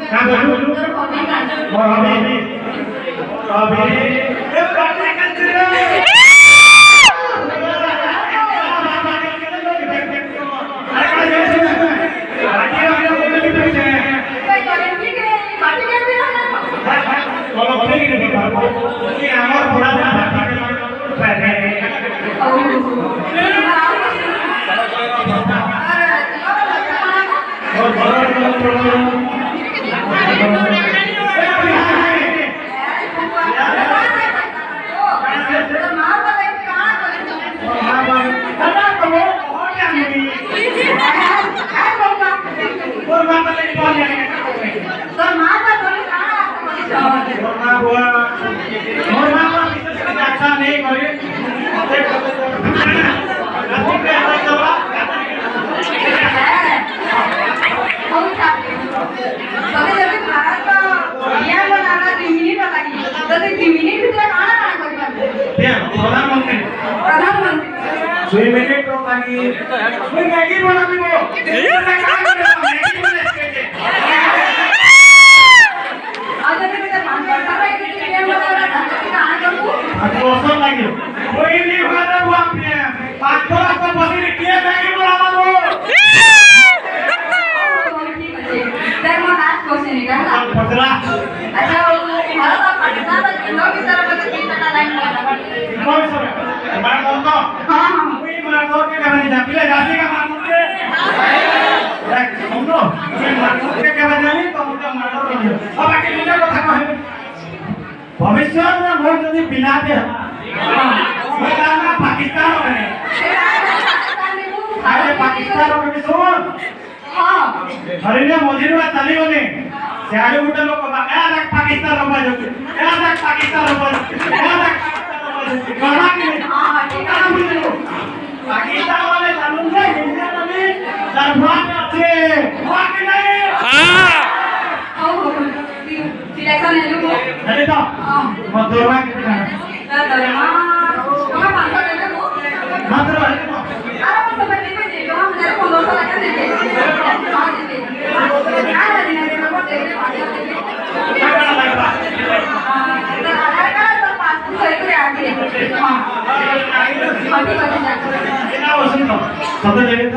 क्या बोलूं अभी भविष्य में भोट यदि पिला दे पाकिस्तान पाकिस्तान हरिने मझी चली गले सियाड़े गोटे लोक पाकिस्तान पाकिस्तान पाकिस्तान वाले जानून से इंडिया में दरबार আছে बाकी नहीं हां सिलेक्शन ले लो अरे तो मधुरमा कितना दरमा कहां 500 दे दो मात्र अरे तो मैं दे दे हम जरा 1500 लगा दे दे हां दे दे आ दिन दे को दे दे 500 दे दे क्या लगता हां आधार कार्ड तो पासबुक सही करे आ गए हां अभी बता ना सुनो सब जगह